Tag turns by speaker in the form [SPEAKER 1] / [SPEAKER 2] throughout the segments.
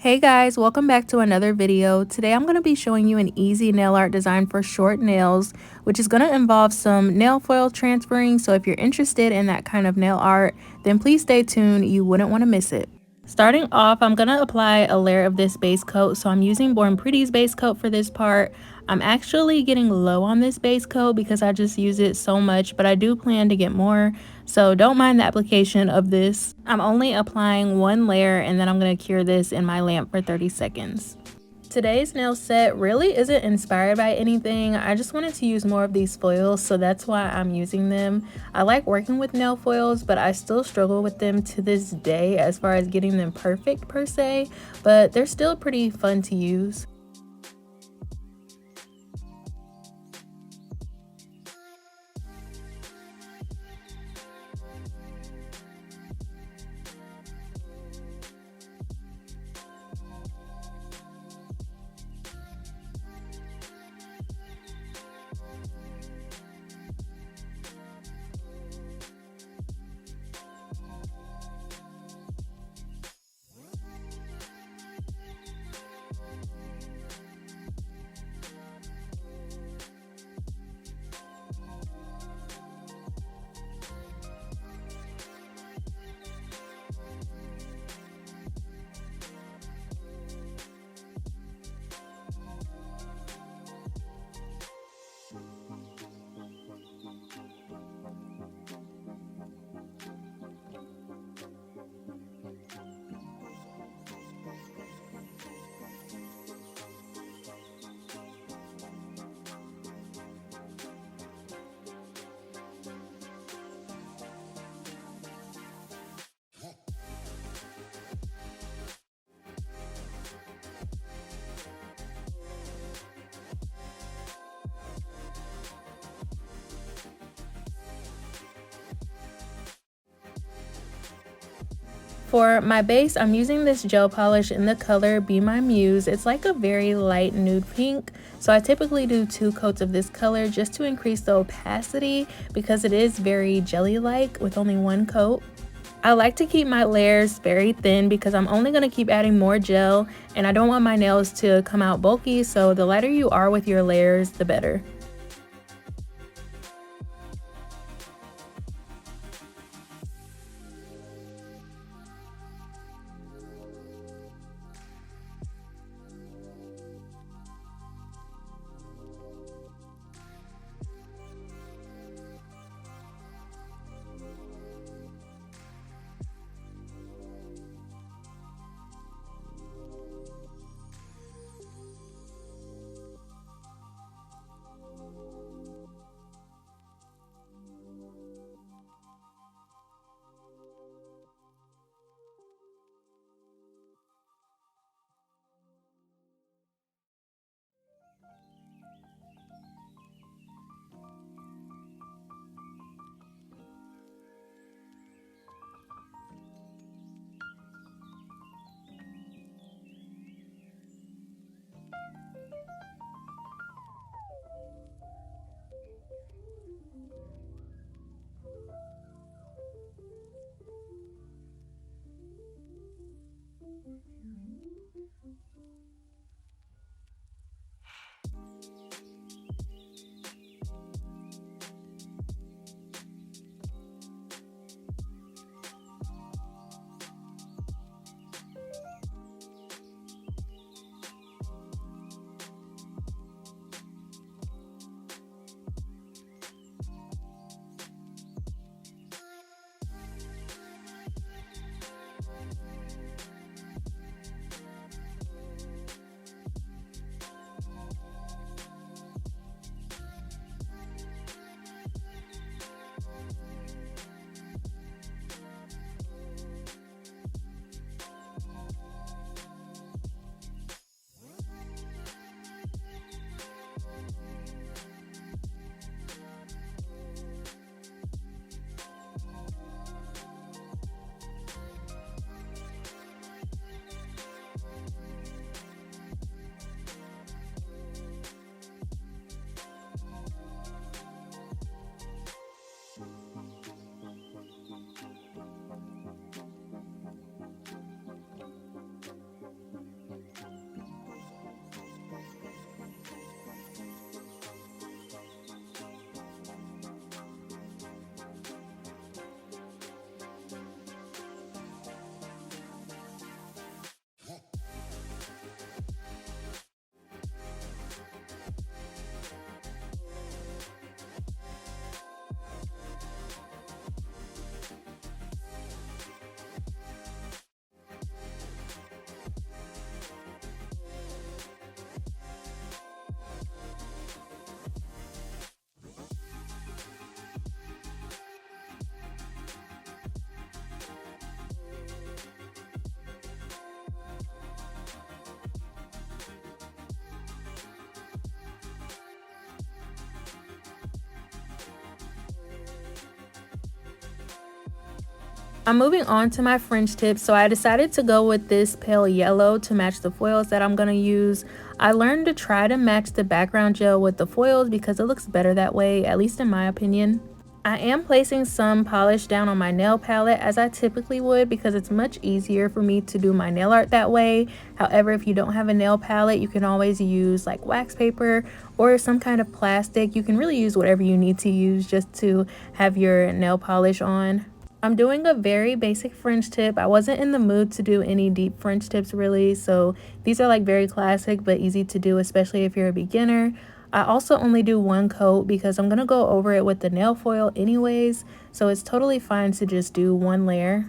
[SPEAKER 1] Hey guys, welcome back to another video. Today I'm going to be showing you an easy nail art design for short nails, which is going to involve some nail foil transferring. So if you're interested in that kind of nail art, then please stay tuned. You wouldn't want to miss it. Starting off, I'm going to apply a layer of this base coat. So I'm using Born Pretty's base coat for this part. I'm actually getting low on this base coat because I just use it so much, but I do plan to get more. So don't mind the application of this. I'm only applying one layer and then I'm going to cure this in my lamp for 30 seconds. Today's nail set really isn't inspired by anything. I just wanted to use more of these foils, so that's why I'm using them. I like working with nail foils, but I still struggle with them to this day as far as getting them perfect per se, but they're still pretty fun to use. For my base, I'm using this gel polish in the color Be My Muse. It's like a very light nude pink. So I typically do 2 coats of this color just to increase the opacity because it is very jelly-like with only 1 coat. I like to keep my layers very thin because I'm only going to keep adding more gel and I don't want my nails to come out bulky, so the lighter you are with your layers, the better. I'm moving on to my fringe tips, so I decided to go with this pale yellow to match the foils that I'm going to use. I learned to try to match the background gel with the foils because it looks better that way, at least in my opinion. I am placing some polish down on my nail palette as I typically would because it's much easier for me to do my nail art that way. However, if you don't have a nail palette, you can always use like wax paper or some kind of plastic. You can really use whatever you need to use just to have your nail polish on. I'm doing a very basic fringe tip. I wasn't in the mood to do any deep fringe tips really, so these are like very classic but easy to do, especially if you're a beginner. I also only do one coat because I'm gonna go over it with the nail foil anyways, so it's totally fine to just do one layer.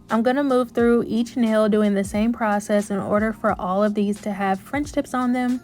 [SPEAKER 1] I'm going to move through each nail doing the same process in order for all of these to have fringe tips on them.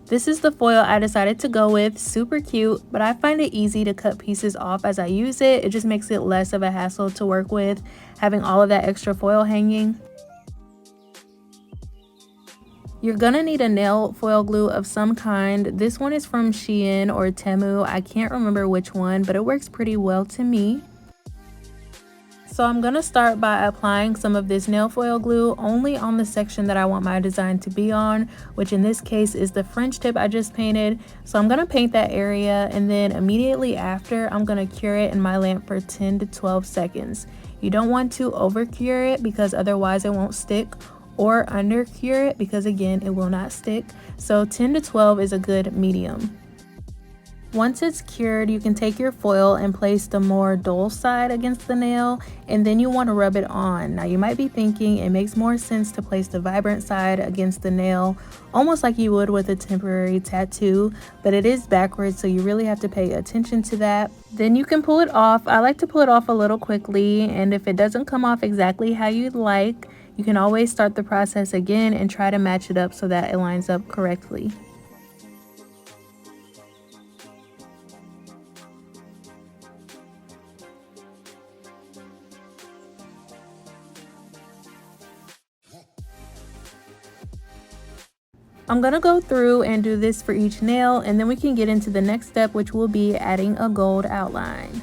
[SPEAKER 1] This is the foil I decided to go with, super cute, but I find it easy to cut pieces off as I use it. It just makes it less of a hassle to work with, having all of that extra foil hanging. You're gonna need a nail foil glue of some kind. This one is from Shein or Temu. I can't remember which one, but it works pretty well to me. So I'm going to start by applying some of this nail foil glue only on the section that I want my design to be on, which in this case is the French tip I just painted. So I'm going to paint that area, and then immediately after I'm going to cure it in my lamp for 10 to 12 seconds. You don't want to over cure it because otherwise it won't stick, or under cure it because again it will not stick. So 10 to 12 is a good medium. Once it's cured, you can take your foil and place the more dull side against the nail, and then you want to rub it on. Now you might be thinking it makes more sense to place the vibrant side against the nail, almost like you would with a temporary tattoo, but it is backwards, so you really have to pay attention to that. Then you can pull it off. I like to pull it off a little quickly, and if it doesn't come off exactly how you'd like, you can always start the process again and try to match it up so that it lines up correctly. I'm gonna go through and do this for each nail, and then we can get into the next step, which will be adding a gold outline.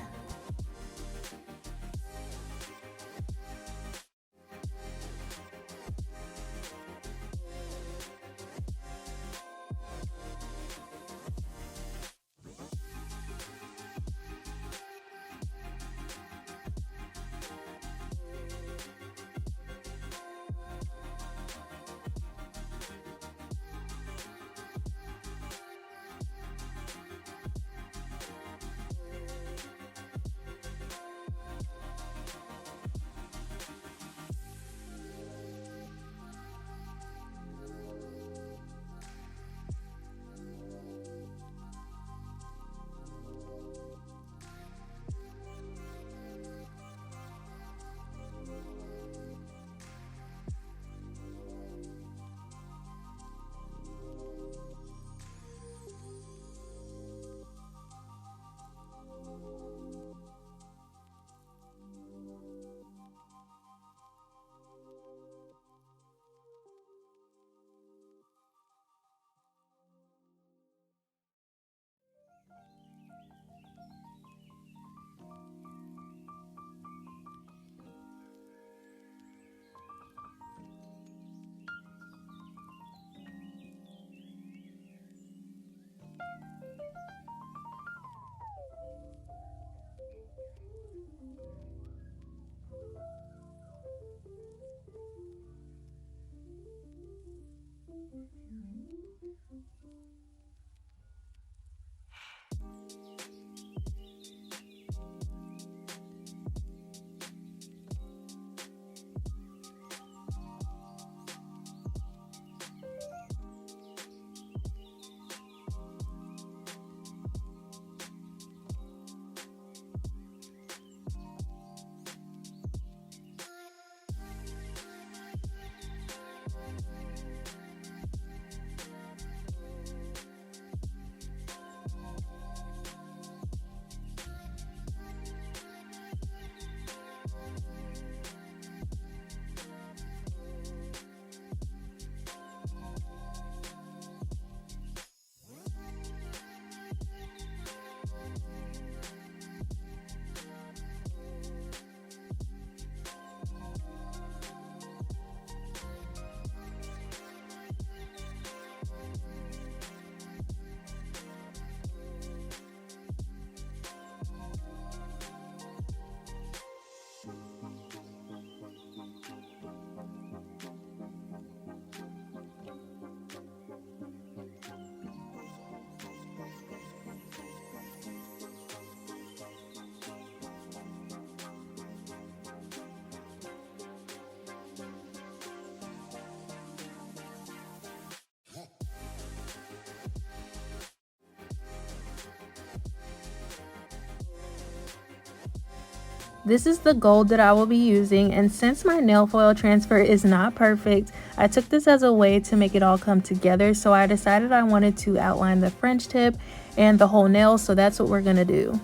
[SPEAKER 1] This is the gold that I will be using, and since my nail foil transfer is not perfect, I took this as a way to make it all come together. So I decided I wanted to outline the French tip and the whole nail, so that's what we're gonna do.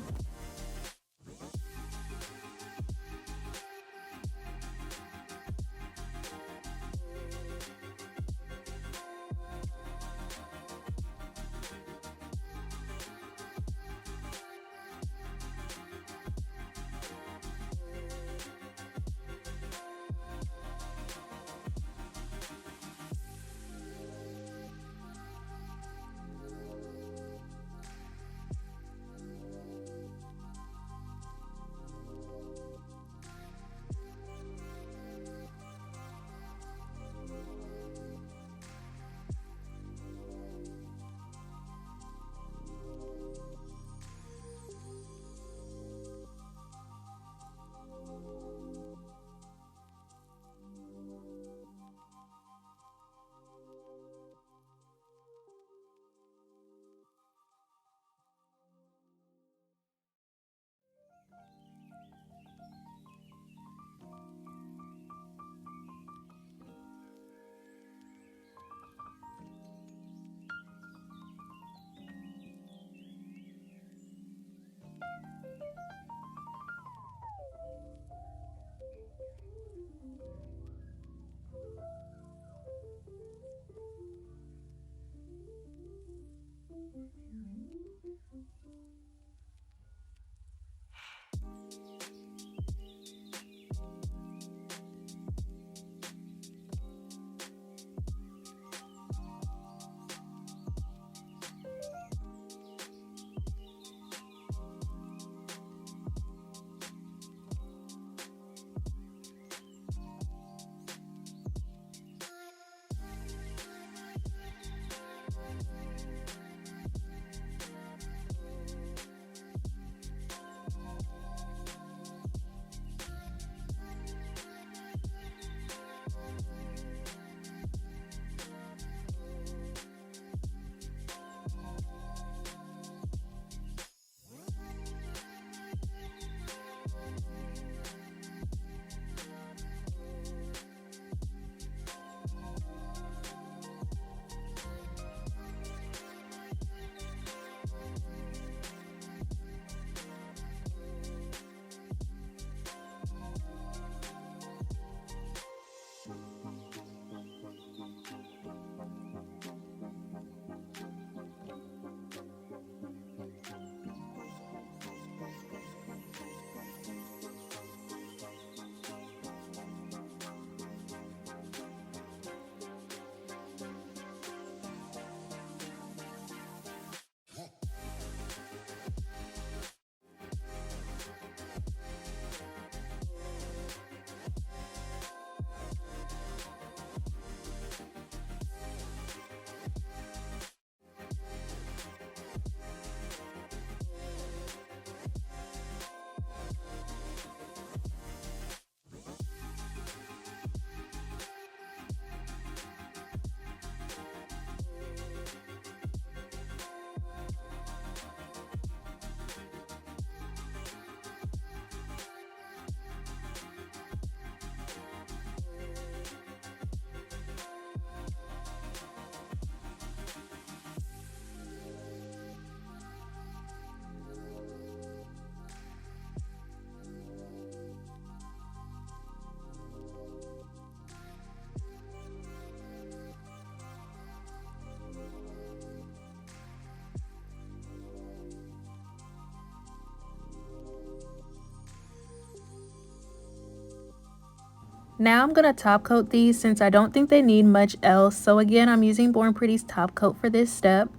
[SPEAKER 1] Now I'm going to top coat these since I don't think they need much else. So again, I'm using Born Pretty's top coat for this step.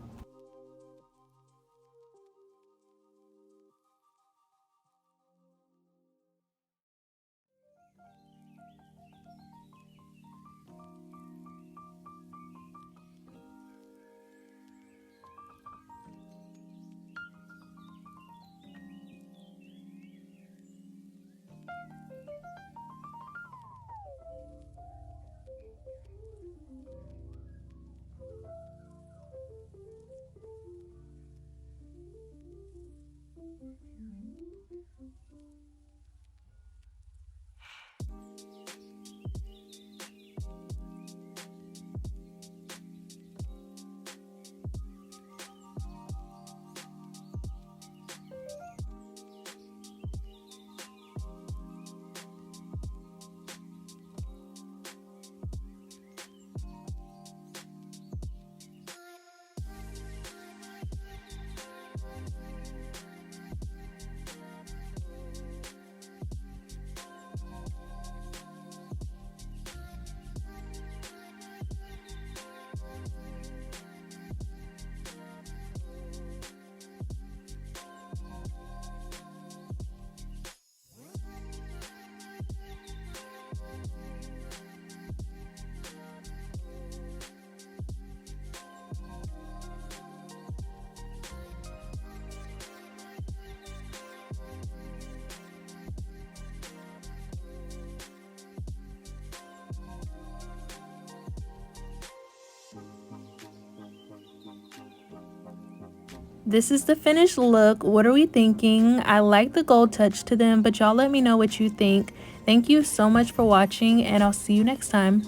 [SPEAKER 1] This is the finished look. What are we thinking? I like the gold touch to them, but y'all let me know what you think. Thank you so much for watching, and I'll see you next time.